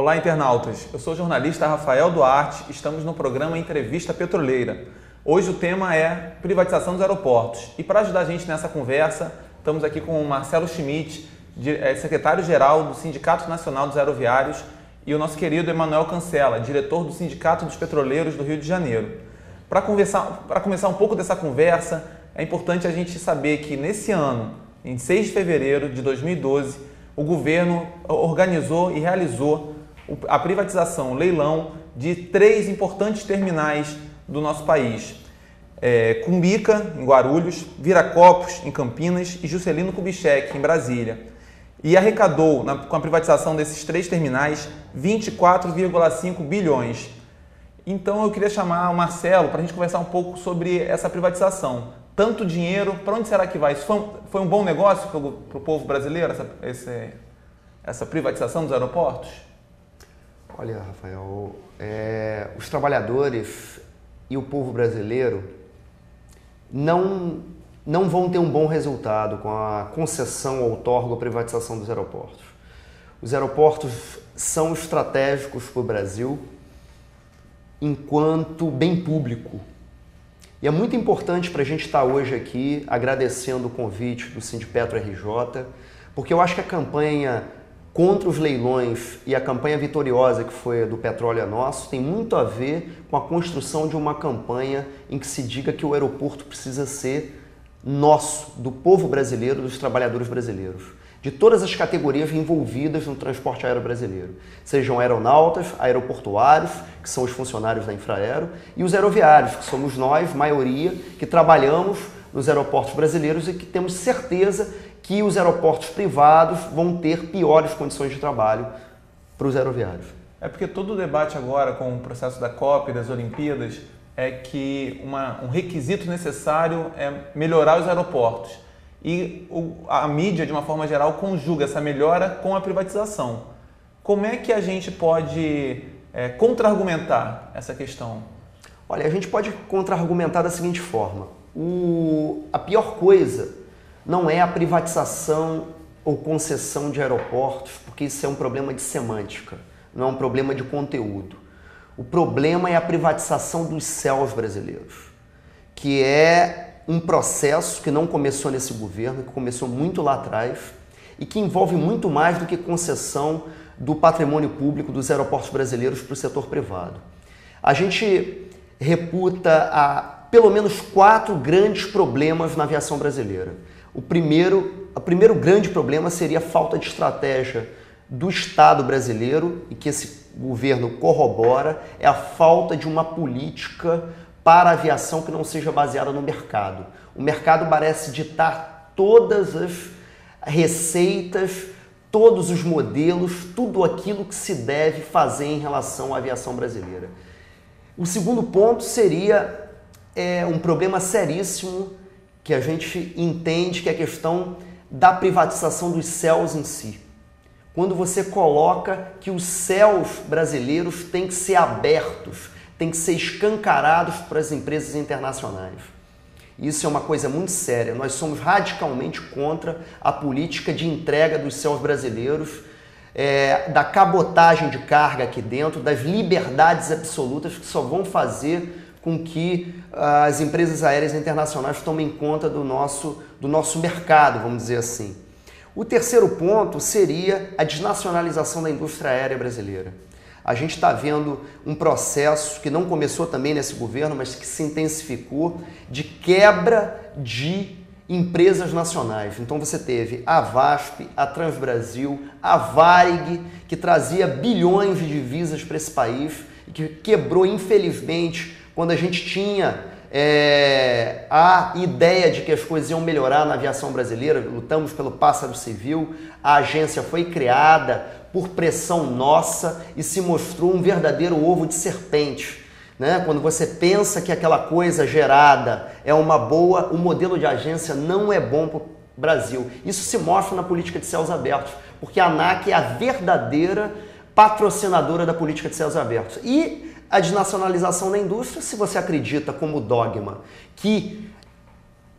Olá, internautas. Eu sou o jornalista Rafael Duarte. Estamos no programa Entrevista Petroleira. Hoje o tema é privatização dos aeroportos. E para ajudar a gente nessa conversa, estamos aqui com o Marcelo Schmidt, secretário-geral do Sindicato Nacional dos Aeroviários, e o nosso querido Emanuel Cancela, diretor do Sindicato dos Petroleiros do Rio de Janeiro. Para começar um pouco dessa conversa, é importante a gente saber que nesse ano, em 6 de fevereiro de 2012, o governo organizou e realizou a privatização, o leilão de 3 importantes terminais do nosso país. Cumbica, em Guarulhos, Viracopos, em Campinas e Juscelino Kubitschek, em Brasília. E arrecadou, com a privatização desses 3 terminais, 24,5 bilhões. Então eu queria chamar o Marcelo para a gente conversar um pouco sobre essa privatização. Tanto dinheiro, para onde será que vai? Isso foi um bom negócio para o povo brasileiro, essa privatização dos aeroportos? Olha, Rafael, os trabalhadores e o povo brasileiro não vão ter um bom resultado com a concessão, outorga ou privatização dos aeroportos. Os aeroportos são estratégicos para o Brasil enquanto bem público. E é muito importante para a gente estar hoje aqui agradecendo o convite do Sindipetro RJ, porque eu acho que a campanha contra os leilões e a campanha vitoriosa que foi a do Petróleo é Nosso tem muito a ver com a construção de uma campanha em que se diga que o aeroporto precisa ser nosso, do povo brasileiro, dos trabalhadores brasileiros, de todas as categorias envolvidas no transporte aéreo brasileiro, sejam aeronautas, aeroportuários, que são os funcionários da Infraero, e os aeroviários, que somos nós, maioria, que trabalhamos nos aeroportos brasileiros e que temos certeza que os aeroportos privados vão ter piores condições de trabalho para os aeroviários. É porque todo o debate agora com o processo da COP e das Olimpíadas é que um requisito necessário é melhorar os aeroportos. E a mídia, de uma forma geral, conjuga essa melhora com a privatização. Como é que a gente pode contra-argumentar essa questão? Olha, a gente pode contra-argumentar da seguinte forma. A pior coisa não é a privatização ou concessão de aeroportos, porque isso é um problema de semântica, não é um problema de conteúdo. O problema é a privatização dos céus brasileiros, que é um processo que não começou nesse governo, que começou muito lá atrás e que envolve muito mais do que concessão do patrimônio público dos aeroportos brasileiros para o setor privado. A gente reputa pelo menos 4 grandes problemas na aviação brasileira. O primeiro grande problema seria a falta de estratégia do Estado brasileiro, e que esse governo corrobora, é a falta de uma política para a aviação que não seja baseada no mercado. O mercado parece ditar todas as receitas, todos os modelos, tudo aquilo que se deve fazer em relação à aviação brasileira. O segundo ponto seria um problema seríssimo que a gente entende, que é a questão da privatização dos céus em si. Quando você coloca que os céus brasileiros têm que ser abertos, têm que ser escancarados para as empresas internacionais. Isso é uma coisa muito séria. Nós somos radicalmente contra a política de entrega dos céus brasileiros, da cabotagem de carga aqui dentro, das liberdades absolutas que só vão fazer com que as empresas aéreas internacionais tomem conta do nosso mercado, vamos dizer assim. O terceiro ponto seria a desnacionalização da indústria aérea brasileira. A gente está vendo um processo que não começou também nesse governo, mas que se intensificou, de quebra de empresas nacionais. Então você teve a VASP, a Transbrasil, a Varig, que trazia bilhões de divisas para esse país e que quebrou, infelizmente, quando a gente tinha a ideia de que as coisas iam melhorar na aviação brasileira. Lutamos pelo Pássaro Civil, a agência foi criada por pressão nossa e se mostrou um verdadeiro ovo de serpente, né? Quando você pensa que aquela coisa gerada é uma boa, o modelo de agência não é bom para o Brasil. Isso se mostra na política de céus abertos, porque a ANAC é a verdadeira patrocinadora da política de céus abertos. E a desnacionalização da indústria, se você acredita como dogma que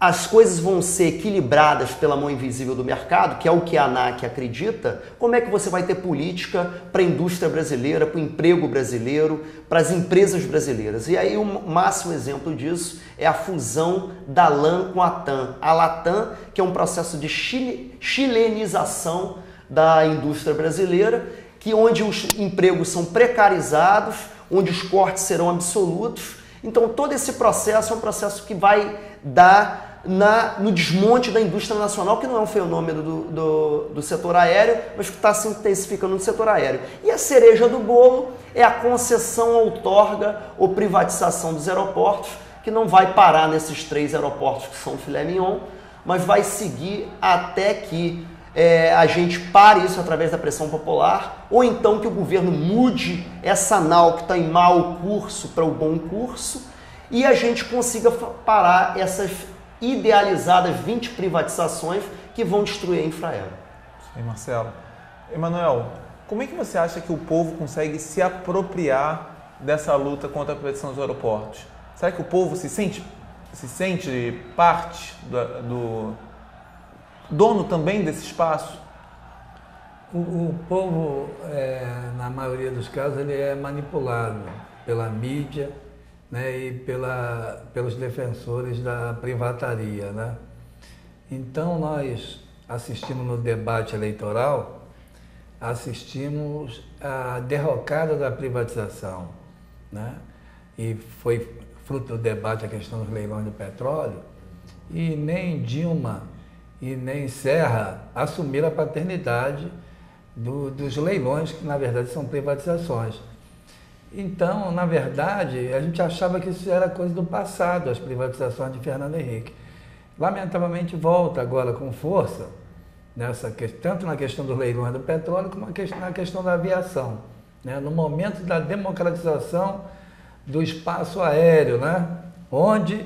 as coisas vão ser equilibradas pela mão invisível do mercado, que é o que a ANAC acredita, como é que você vai ter política para a indústria brasileira, para o emprego brasileiro, para as empresas brasileiras? E aí o máximo exemplo disso é a fusão da LAN com a TAM. A Latam, que é um processo de chilenização da indústria brasileira, que onde os empregos são precarizados, onde os cortes serão absolutos. Então todo esse processo é um processo que vai dar no desmonte da indústria nacional, que não é um fenômeno do setor aéreo, mas que está se intensificando no setor aéreo. E a cereja do bolo é a concessão, outorga ou privatização dos aeroportos, que não vai parar nesses 3 aeroportos que são filé mignon, mas vai seguir até que a gente pare isso através da pressão popular, ou então que o governo mude essa nau que está em mau curso para o bom curso, e a gente consiga parar essas idealizadas 20 privatizações que vão destruir a Infraero. Sim, Marcelo. Emanuel, como é que você acha que o povo consegue se apropriar dessa luta contra a privatização dos aeroportos? Será que o povo se sente parte do dono também desse espaço? O povo, na maioria dos casos, ele é manipulado pela mídia, né, e pelos defensores da privataria, né? Então nós assistimos no debate eleitoral, assistimos a derrocada da privatização, né? E foi fruto do debate a questão dos leilões do petróleo, e nem Dilma e nem Serra assumiram a paternidade dos leilões, que na verdade são privatizações. Então, na verdade, a gente achava que isso era coisa do passado, as privatizações de Fernando Henrique. Lamentavelmente volta agora com força, tanto na questão dos leilões do petróleo, como na questão da aviação, né? No momento da democratização do espaço aéreo, né? Onde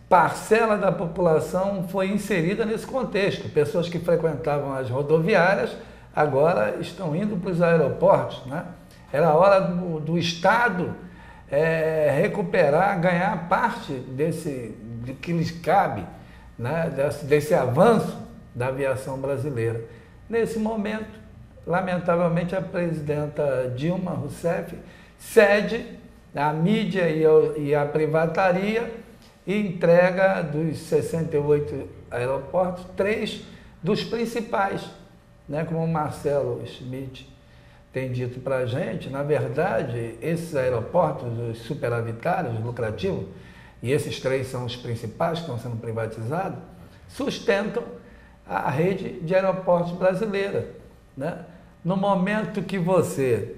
parcela da população foi inserida nesse contexto. Pessoas que frequentavam as rodoviárias agora estão indo para os aeroportos, né? Era hora do Estado recuperar, ganhar parte do que lhes cabe, né, desse avanço da aviação brasileira. Nesse momento, lamentavelmente, a presidenta Dilma Rousseff cede à mídia e à privataria e entrega dos 68 aeroportos, 3 dos principais, né, como o Marcelo Schmidt tem dito para a gente. Na verdade, esses aeroportos, os superavitários, os lucrativos, e esses 3 são os principais que estão sendo privatizados, sustentam a rede de aeroportos brasileira, né? No momento que você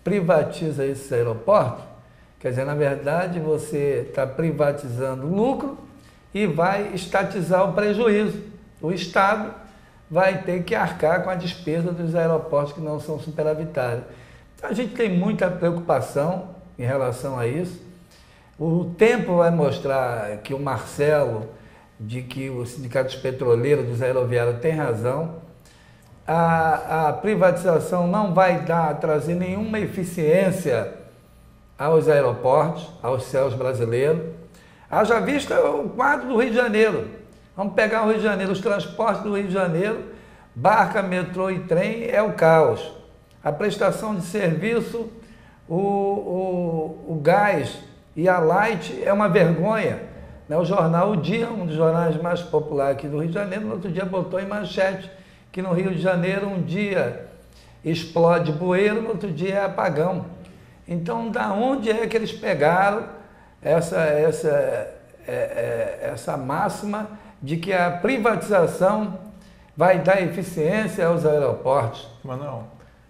privatiza esses aeroportos, quer dizer, na verdade, você está privatizando o lucro e vai estatizar o prejuízo. O Estado vai ter que arcar com a despesa dos aeroportos que não são superavitários. A gente tem muita preocupação em relação a isso. O tempo vai mostrar que o Marcelo, de que o Sindicato dos Petroleiros, dos Aeroviários, tem razão. A privatização não vai trazer nenhuma eficiência aos aeroportos, aos céus brasileiros. Haja vista o quadro do Rio de Janeiro. Vamos pegar o Rio de Janeiro, os transportes do Rio de Janeiro, barca, metrô e trem, é o caos. A prestação de serviço, o gás e a Light é uma vergonha, né? O jornal O Dia, um dos jornais mais populares aqui do Rio de Janeiro, no outro dia botou em manchete que no Rio de Janeiro um dia explode bueiro, no outro dia é apagão. Então, da onde é que eles pegaram essa máxima de que a privatização vai dar eficiência aos aeroportos? Manuel,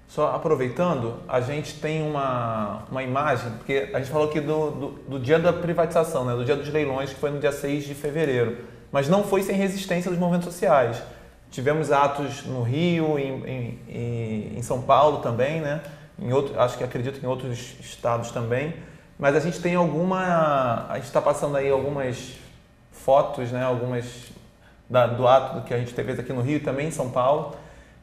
só aproveitando, a gente tem uma imagem, porque a gente falou aqui do dia da privatização, né, do dia dos leilões, que foi no dia 6 de fevereiro, mas não foi sem resistência dos movimentos sociais. Tivemos atos no Rio, em São Paulo também, né, acredito que em outros estados também, mas a gente tem a gente está passando aí algumas fotos, né, do ato que a gente fez aqui no Rio e também em São Paulo,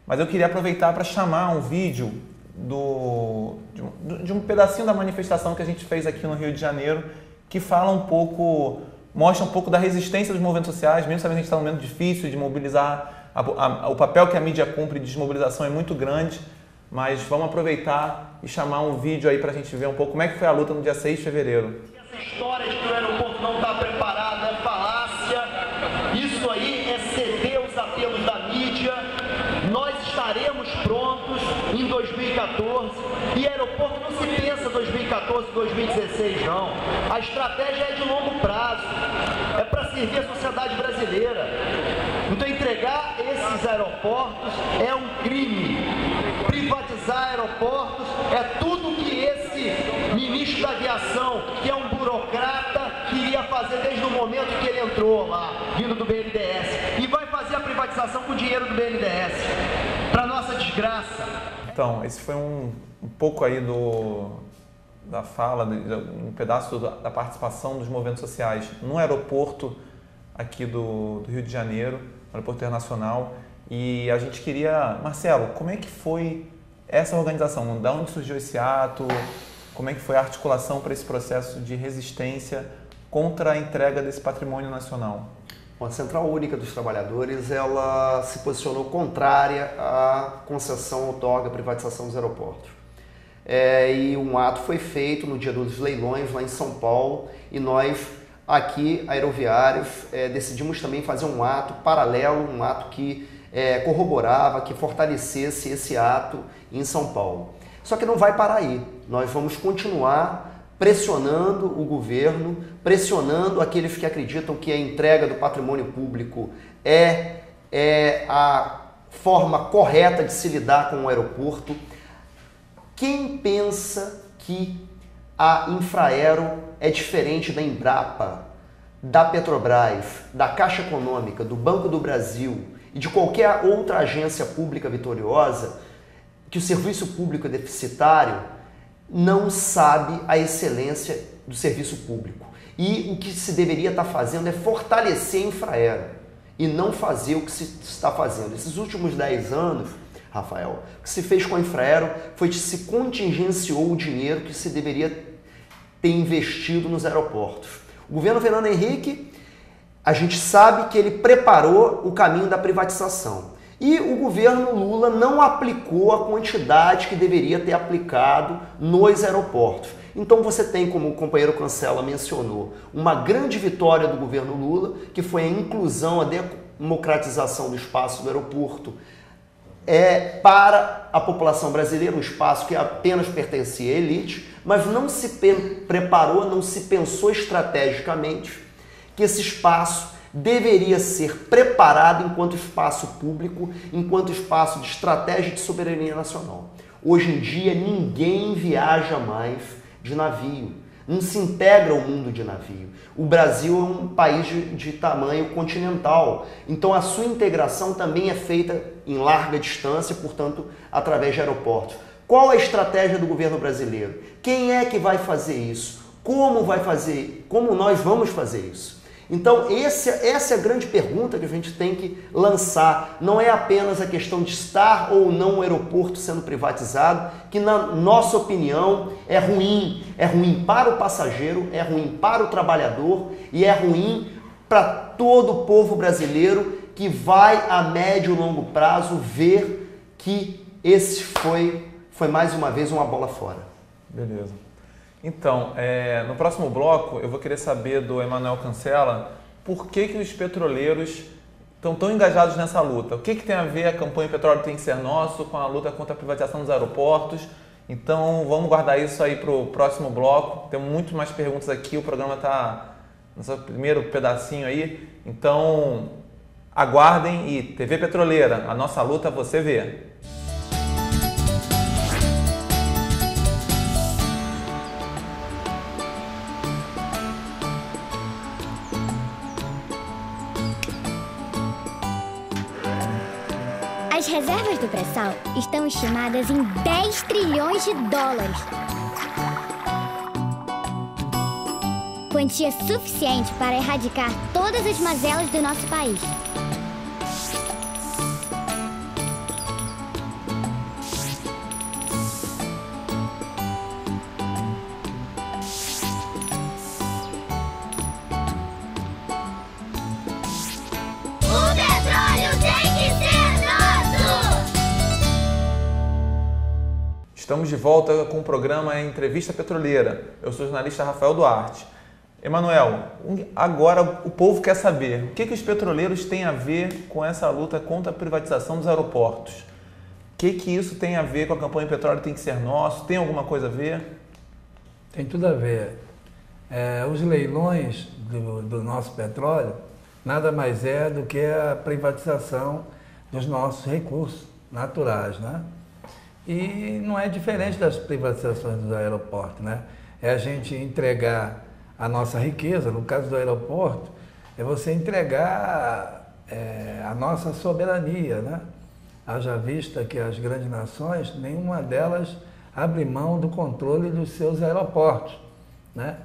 mas eu queria aproveitar para chamar um vídeo de um pedacinho da manifestação que a gente fez aqui no Rio de Janeiro, que fala um pouco mostra um pouco da resistência dos movimentos sociais, mesmo sabendo que a gente está num momento difícil de mobilizar, o papel que a mídia cumpre de desmobilização é muito grande, mas vamos aproveitar e chamar um vídeo aí para a gente ver um pouco como é que foi a luta no dia 6 de fevereiro. Essa história de que o aeroporto não está preparado é falácia, isso aí é ceder os apelos da mídia. Nós estaremos prontos em 2014 e aeroporto não se pensa 2014, 2016 não. A estratégia é de longo prazo, é para servir a sociedade brasileira. Então entregar esses aeroportos é um crime. Privatizar aeroportos é tudo que esse ministro da aviação, que é um burocrata, queria fazer desde o momento que ele entrou lá, vindo do BNDES. E vai fazer a privatização com o dinheiro do BNDES, para nossa desgraça. Então, esse foi um pouco aí da fala, um pedaço da participação dos movimentos sociais no aeroporto aqui do Rio de Janeiro, no aeroporto internacional. E a gente queria... Marcelo, como é que foi essa organização? De onde surgiu esse ato? Como é que foi a articulação para esse processo de resistência contra a entrega desse patrimônio nacional? A Central Única dos Trabalhadores, ela se posicionou contrária à concessão outorga, privatização dos aeroportos. E um ato foi feito no dia dos leilões lá em São Paulo e nós, aqui, aeroviários, decidimos também fazer um ato paralelo, um ato que corroborava, que fortalecesse esse ato em São Paulo. Só que não vai parar aí, nós vamos continuar pressionando o governo, pressionando aqueles que acreditam que a entrega do patrimônio público é a forma correta de se lidar com o aeroporto. Quem pensa que a Infraero é diferente da Embrapa, da Petrobras, da Caixa Econômica, do Banco do Brasil e de qualquer outra agência pública vitoriosa, que o serviço público é deficitário, não sabe a excelência do serviço público. E o que se deveria estar fazendo é fortalecer a Infraero e não fazer o que se está fazendo. Esses últimos 10 anos, Rafael, o que se fez com a Infraero foi que se contingenciou o dinheiro que se deveria ter investido nos aeroportos. O governo Fernando Henrique, a gente sabe que ele preparou o caminho da privatização. E o governo Lula não aplicou a quantidade que deveria ter aplicado nos aeroportos. Então você tem, como o companheiro Cancela mencionou, uma grande vitória do governo Lula, que foi a inclusão, a democratização do espaço do aeroporto para a população brasileira, um espaço que apenas pertencia à elite, mas não se preparou, não se pensou estrategicamente que esse espaço deveria ser preparado enquanto espaço público, enquanto espaço de estratégia de soberania nacional. Hoje em dia, ninguém viaja mais de navio, não se integra ao mundo de navio. O Brasil é um país de tamanho continental, então a sua integração também é feita em larga distância, portanto, através de aeroportos. Qual a estratégia do governo brasileiro? Quem é que vai fazer isso? Como vai fazer? Como nós vamos fazer isso? Então, essa é a grande pergunta que a gente tem que lançar. Não é apenas a questão de estar ou não o aeroporto sendo privatizado, que na nossa opinião é ruim. É ruim para o passageiro, é ruim para o trabalhador e é ruim para todo o povo brasileiro que vai a médio e longo prazo ver que esse foi mais uma vez uma bola fora. Beleza. Então, no próximo bloco eu vou querer saber do Emanuel Cancela por que os petroleiros estão tão engajados nessa luta. O que tem a ver a campanha Petróleo Tem que Ser Nosso com a luta contra a privatização dos aeroportos? Então vamos guardar isso aí para o próximo bloco. Tem muito mais perguntas aqui, o programa está no seu primeiro pedacinho aí. Então aguardem e TV Petroleira, a nossa luta você vê. As reservas do pré-sal estão estimadas em 10 trilhões de dólares. Quantia suficiente para erradicar todas as mazelas do nosso país. Estamos de volta com o programa Entrevista Petroleira. Eu sou o jornalista Rafael Duarte. Emanuel, agora o povo quer saber o que os petroleiros têm a ver com essa luta contra a privatização dos aeroportos. O que isso tem a ver com a campanha Petróleo Tem que Ser Nosso? Tem alguma coisa a ver? Tem tudo a ver. Os leilões do nosso petróleo nada mais é do que a privatização dos nossos recursos naturais, né? E não é diferente das privatizações dos aeroportos, né? É a gente entregar a nossa riqueza, no caso do aeroporto, é você entregar a nossa soberania, né? Haja vista que as grandes nações, nenhuma delas abre mão do controle dos seus aeroportos, né?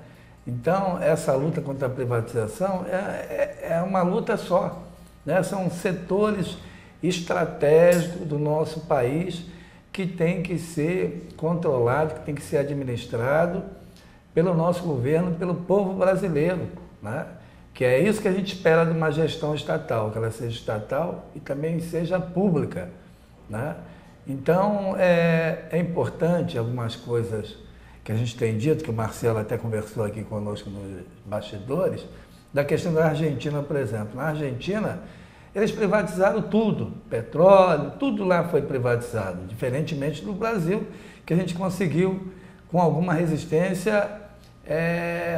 Então, essa luta contra a privatização é uma luta só, né? São setores estratégicos do nosso país que tem que ser controlado, que tem que ser administrado pelo nosso governo, pelo povo brasileiro, né? Que é isso que a gente espera de uma gestão estatal, que ela seja estatal e também seja pública, né? Então, é importante algumas coisas que a gente tem dito, que o Marcelo até conversou aqui conosco nos bastidores, da questão da Argentina, por exemplo. Na Argentina, eles privatizaram tudo, petróleo, tudo lá foi privatizado, diferentemente do Brasil, que a gente conseguiu, com alguma resistência,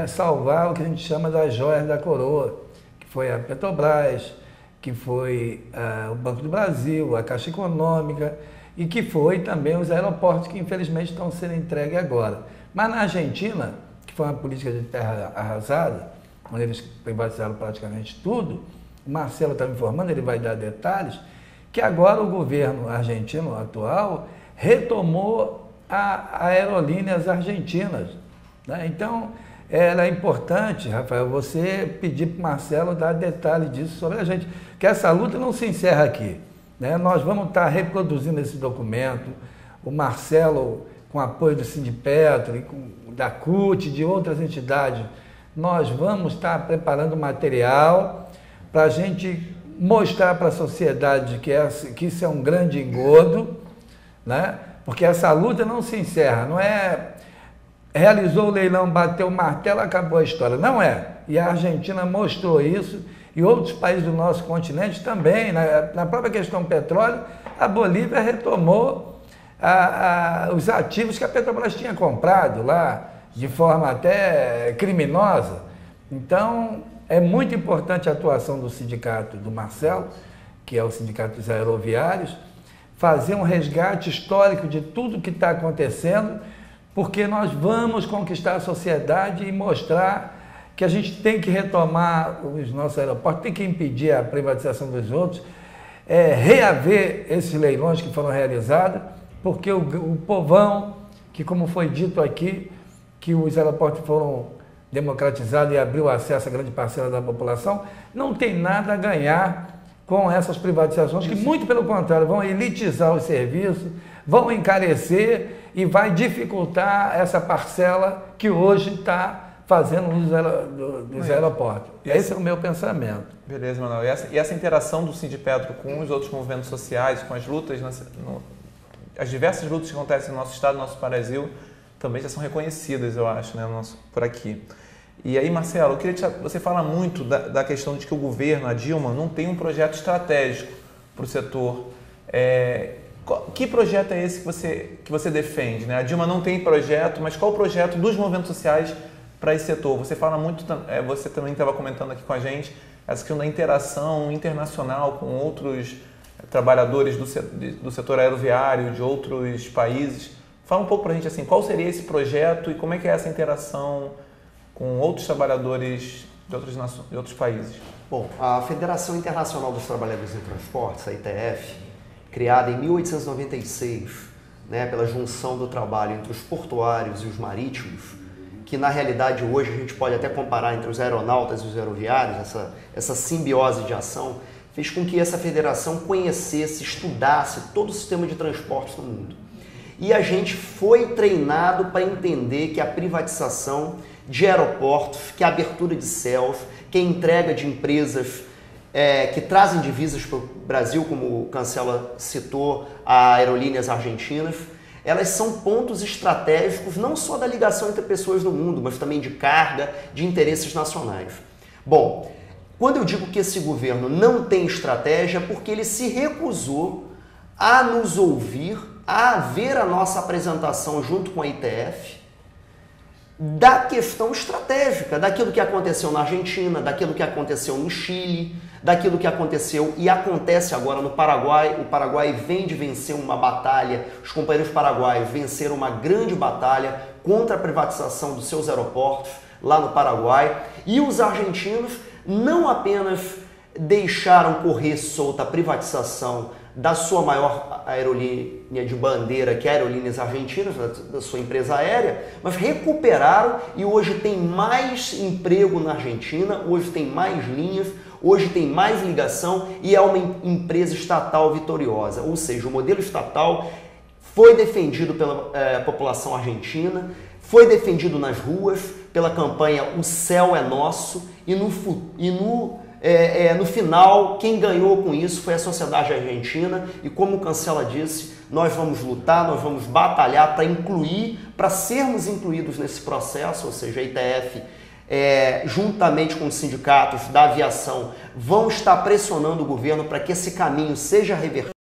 salvar o que a gente chama das joias da coroa, que foi a Petrobras, que foi o Banco do Brasil, a Caixa Econômica, e que foi também os aeroportos, que infelizmente estão sendo entregues agora. Mas na Argentina, que foi uma política de terra arrasada, onde eles privatizaram praticamente tudo, o Marcelo está me informando, ele vai dar detalhes, que agora o governo argentino atual retomou aerolíneas argentinas, né? Então, era importante, Rafael, você pedir para o Marcelo dar detalhes disso sobre a gente, que essa luta não se encerra aqui, né? Nós vamos estar reproduzindo esse documento, o Marcelo, com apoio do Sindipetro, e da CUT, de outras entidades, nós vamos estar preparando material para a gente mostrar para a sociedade que isso é um grande engodo, né? Porque essa luta não se encerra, não é realizou o leilão, bateu o martelo, acabou a história. Não é. E a Argentina mostrou isso, e outros países do nosso continente também. Na própria questão do petróleo, a Bolívia retomou os ativos que a Petrobras tinha comprado lá, de forma até criminosa. Então, é muito importante a atuação do sindicato do Marcelo, que é o Sindicato dos Aeroviários, fazer um resgate histórico de tudo que está acontecendo, porque nós vamos conquistar a sociedade e mostrar que a gente tem que retomar os nossos aeroportos, tem que impedir a privatização dos outros, reaver esses leilões que foram realizados, porque o povão, que como foi dito aqui, que os aeroportos foram democratizados e abriu acesso a grande parcela da população, não tem nada a ganhar com essas privatizações, que muito pelo contrário, vão elitizar os serviços, vão encarecer e vai dificultar essa parcela que hoje está fazendo uso dos aeroportos. Esse é o meu pensamento. Beleza, Manuel. E essa interação do Sindipetro com os outros movimentos sociais, com as lutas, as diversas lutas que acontecem no nosso estado, no nosso Brasil, também já são reconhecidas, eu acho, né, por aqui. E aí, Marcelo, eu queria você fala muito da questão de que o governo, a Dilma, não tem um projeto estratégico para o setor. Que projeto é esse que você defende, né? A Dilma não tem projeto, mas qual o projeto dos movimentos sociais para esse setor? Você fala muito, você também estava comentando aqui com a gente, essa questão da interação internacional com outros trabalhadores do setor aeroviário, de outros países. Fala um pouco para a gente assim, qual seria esse projeto e como é que é essa interação com outros trabalhadores de outros países? Bom, a Federação Internacional dos Trabalhadores em Transportes, a ITF, criada em 1896, né, pela junção do trabalho entre os portuários e os marítimos, que na realidade hoje a gente pode até comparar entre os aeronautas e os aeroviários, essa simbiose de ação, fez com que essa federação conhecesse, estudasse todo o sistema de transportes no mundo. E a gente foi treinado para entender que a privatização de aeroportos, que a abertura de céus, que a entrega de empresas que trazem divisas para o Brasil, como o Cancela citou, a aerolíneas argentinas, elas são pontos estratégicos não só da ligação entre pessoas do mundo, mas também de carga, de interesses nacionais. Bom, quando eu digo que esse governo não tem estratégia, é porque ele se recusou a nos ouvir, a ver a nossa apresentação junto com a ITF, da questão estratégica, daquilo que aconteceu na Argentina, daquilo que aconteceu no Chile, daquilo que aconteceu e acontece agora no Paraguai. O Paraguai vem de vencer uma batalha, os companheiros paraguaios venceram uma grande batalha contra a privatização dos seus aeroportos lá no Paraguai, e os argentinos não apenas deixaram correr solta a privatização da sua maior aerolínea de bandeira, que é a Aerolíneas Argentinas, da sua empresa aérea, mas recuperaram e hoje tem mais emprego na Argentina, hoje tem mais linhas, hoje tem mais ligação e é uma empresa estatal vitoriosa. Ou seja, o modelo estatal foi defendido pela população argentina, foi defendido nas ruas pela campanha O Céu é Nosso e no final, quem ganhou com isso foi a sociedade argentina e, como o Cancela disse, nós vamos lutar, nós vamos batalhar para incluir, para sermos incluídos nesse processo, ou seja, a ITF, juntamente com os sindicatos da aviação, vão estar pressionando o governo para que esse caminho seja revertido.